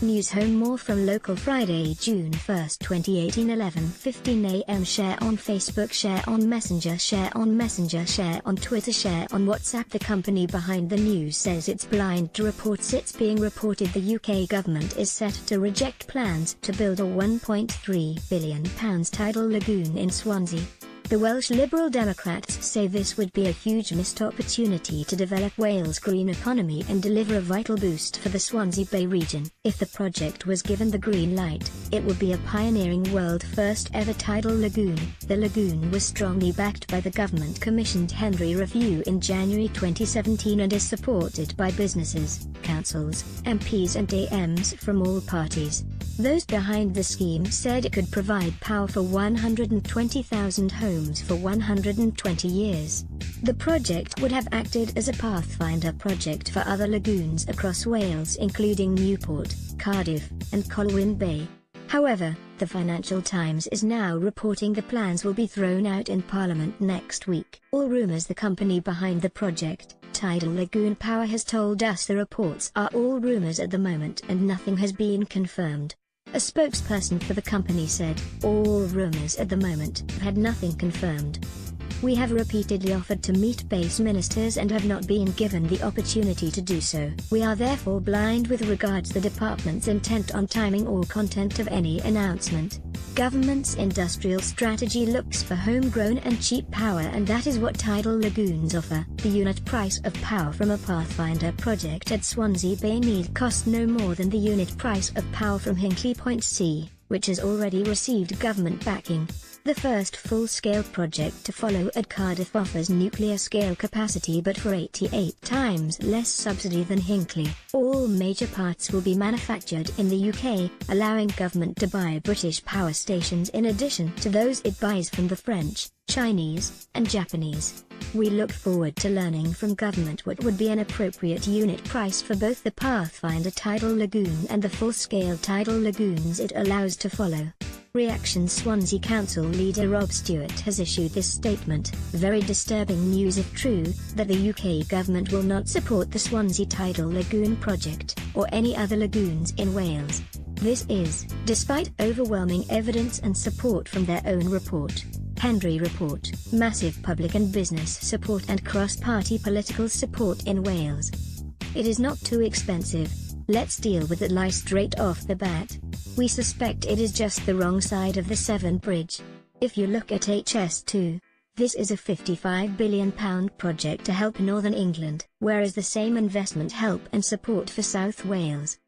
News Home more from local Friday, June 1, 2018 11:15 a.m. Share on Facebook, share on Messenger, share on Messenger, share on Twitter, share on WhatsApp. The company behind the news says it's blind to reports. It's being reported the UK government is set to reject plans to build a £1.3 billion tidal lagoon in Swansea. The Welsh Liberal Democrats say this would be a huge missed opportunity to develop Wales' green economy and deliver a vital boost for the Swansea Bay region. If the project was given the green light, it would be a pioneering world-first ever tidal lagoon. The lagoon was strongly backed by the government-commissioned Henry Review in January 2017 and is supported by businesses, councils, MPs and AMs from all parties. Those behind the scheme said it could provide power for 120,000 homes for 120 years. The project would have acted as a pathfinder project for other lagoons across Wales, including Newport, Cardiff, and Colwyn Bay. However, the Financial Times is now reporting the plans will be thrown out in Parliament next week. All rumours. The company behind the project, Tidal Lagoon Power, has told us the reports are all rumours at the moment and nothing has been confirmed. A spokesperson for the company said, "All rumours at the moment, had nothing confirmed. We have repeatedly offered to meet base ministers and have not been given the opportunity to do so. We are therefore blind with regards the department's intent on timing or content of any announcement. Government's industrial strategy looks for homegrown and cheap power, and that is what tidal lagoons offer. The unit price of power from a Pathfinder project at Swansea Bay need cost no more than the unit price of power from Hinkley Point C, which has already received government backing. The first full-scale project to follow at Cardiff offers nuclear-scale capacity but for 88 times less subsidy than Hinkley. All major parts will be manufactured in the UK, allowing government to buy British power stations in addition to those it buys from the French, Chinese, and Japanese. We look forward to learning from government what would be an appropriate unit price for both the Pathfinder tidal lagoon and the full-scale tidal lagoons it allows to follow." Reaction. Swansea Council leader Rob Stewart has issued this statement: "Very disturbing news if true, that the UK government will not support the Swansea Tidal Lagoon project, or any other lagoons in Wales. This is, despite overwhelming evidence and support from their own report. Henry Report, massive public and business support and cross-party political support in Wales. It is not too expensive. Let's deal with it lie straight off the bat. We suspect it is just the wrong side of the Severn Bridge. If you look at HS2, this is a £55 billion project to help Northern England, whereas the same investment help and support for South Wales.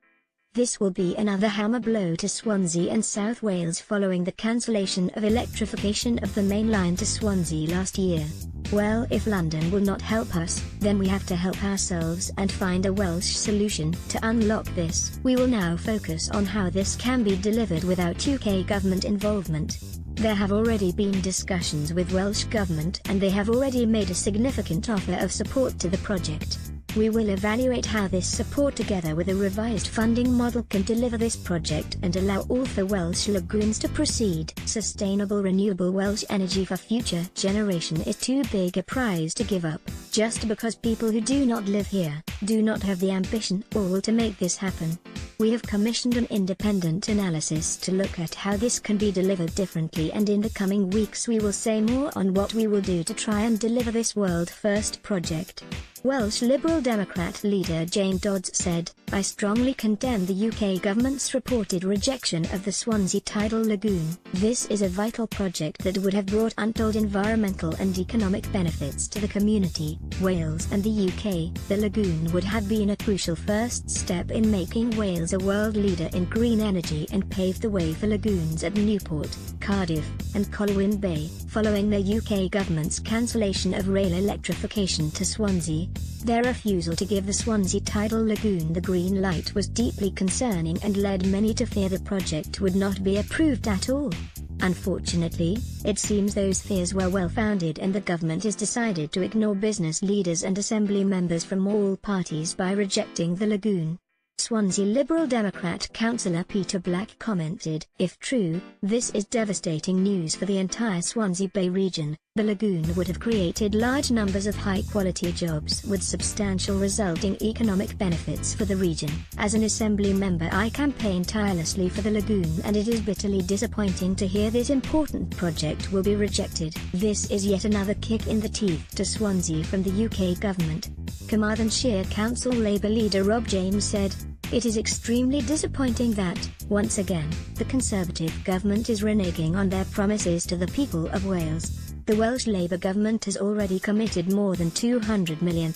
This will be another hammer blow to Swansea and South Wales following the cancellation of electrification of the main line to Swansea last year. Well, if London will not help us, then we have to help ourselves and find a Welsh solution to unlock this. We will now focus on how this can be delivered without UK government involvement. There have already been discussions with Welsh Government and they have already made a significant offer of support to the project. We will evaluate how this support together with a revised funding model can deliver this project and allow all the Welsh lagoons to proceed. Sustainable renewable Welsh energy for future generation is too big a prize to give up, just because people who do not live here, do not have the ambition or to make this happen. We have commissioned an independent analysis to look at how this can be delivered differently, and in the coming weeks we will say more on what we will do to try and deliver this world-first project." Welsh Liberal Democrat leader Jane Dodds said, "I strongly condemn the UK government's reported rejection of the Swansea Tidal Lagoon. This is a vital project that would have brought untold environmental and economic benefits to the community, Wales and the UK. The lagoon would have been a crucial first step in making Wales a world leader in green energy and pave the way for lagoons at Newport, Cardiff, and Colwyn Bay, following the UK government's cancellation of rail electrification to Swansea. Their refusal to give the Swansea Tidal Lagoon the green light was deeply concerning and led many to fear the project would not be approved at all. Unfortunately, it seems those fears were well-founded and the government has decided to ignore business leaders and assembly members from all parties by rejecting the lagoon. Swansea Liberal Democrat councillor Peter Black commented, "If true, this is devastating news for the entire Swansea Bay region. The lagoon would have created large numbers of high-quality jobs with substantial resulting economic benefits for the region. As an Assembly member, I campaigned tirelessly for the lagoon, and it is bitterly disappointing to hear this important project will be rejected. This is yet another kick in the teeth to Swansea from the UK government." Carmarthenshire Council Labour leader Rob James said, "It is extremely disappointing that, once again, the Conservative government is reneging on their promises to the people of Wales. The Welsh Labour government has already committed more than £200 million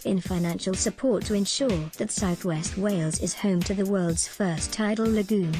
in financial support to ensure that South West Wales is home to the world's first tidal lagoon.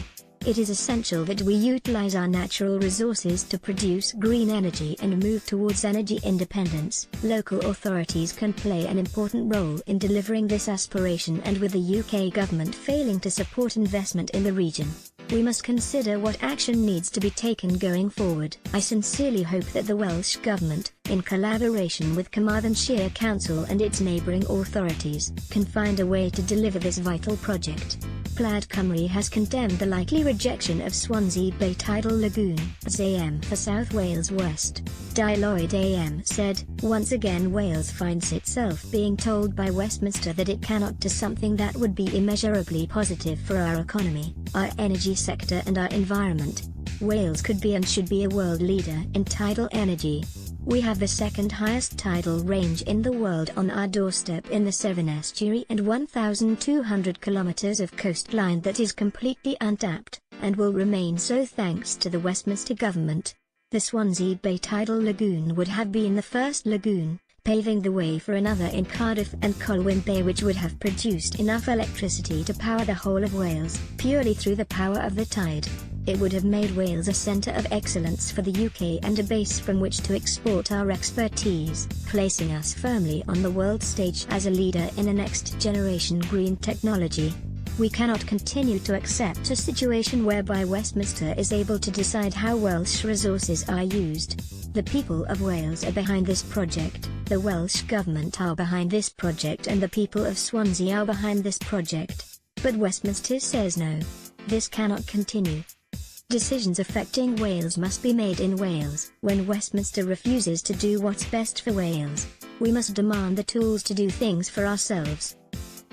It is essential that we utilise our natural resources to produce green energy and move towards energy independence. Local authorities can play an important role in delivering this aspiration, and with the UK government failing to support investment in the region, we must consider what action needs to be taken going forward. I sincerely hope that the Welsh Government, in collaboration with Carmarthenshire Council and its neighbouring authorities, can find a way to deliver this vital project." Plaid Cymru has condemned the likely rejection of Swansea Bay Tidal Lagoon, as AM for South Wales West. Lloyd AM said, "Once again Wales finds itself being told by Westminster that it cannot do something that would be immeasurably positive for our economy, our energy sector and our environment. Wales could be and should be a world leader in tidal energy. We have the second highest tidal range in the world on our doorstep in the Severn Estuary and 1,200 kilometers of coastline that is completely untapped, and will remain so thanks to the Westminster government." The Swansea Bay Tidal Lagoon would have been the first lagoon, paving the way for another in Cardiff and Colwyn Bay, which would have produced enough electricity to power the whole of Wales, purely through the power of the tide. It would have made Wales a centre of excellence for the UK and a base from which to export our expertise, placing us firmly on the world stage as a leader in a next-generation green technology. We cannot continue to accept a situation whereby Westminster is able to decide how Welsh resources are used. The people of Wales are behind this project, the Welsh Government are behind this project, and the people of Swansea are behind this project. But Westminster says no. This cannot continue. Decisions affecting Wales must be made in Wales. When Westminster refuses to do what's best for Wales, we must demand the tools to do things for ourselves.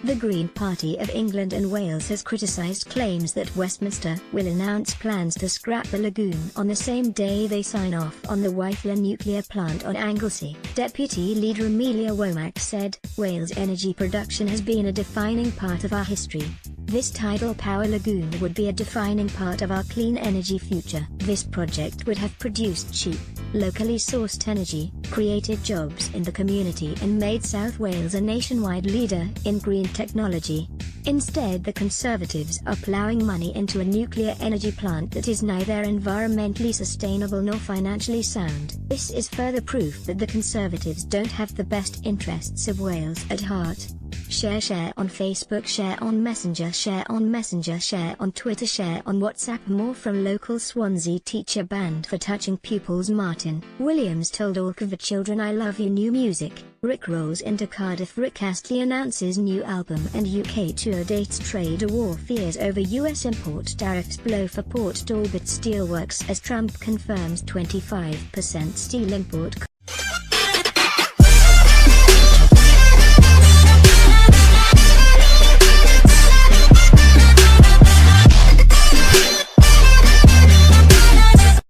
The Green Party of England and Wales has criticised claims that Westminster will announce plans to scrap the lagoon on the same day they sign off on the Whiteford nuclear plant on Anglesey. Deputy Leader Amelia Womack said, "Wales energy production has been a defining part of our history. This tidal power lagoon would be a defining part of our clean energy future. This project would have produced cheap, locally sourced energy, created jobs in the community and made South Wales a nationwide leader in green technology. Instead, the Conservatives are ploughing money into a nuclear energy plant that is neither environmentally sustainable nor financially sound. This is further proof that the Conservatives don't have the best interests of Wales at heart." Share on Facebook, share on Messenger, share on Twitter, share on WhatsApp. More from local Swansea teacher banned for touching pupils. Martin Williams told all of the children I love you. New music. Rick rolls into Cardiff. Rick Astley announces new album and UK tour dates. Trade war fears over US import tariffs blow for Port Talbot Steelworks as Trump confirms 25% steel import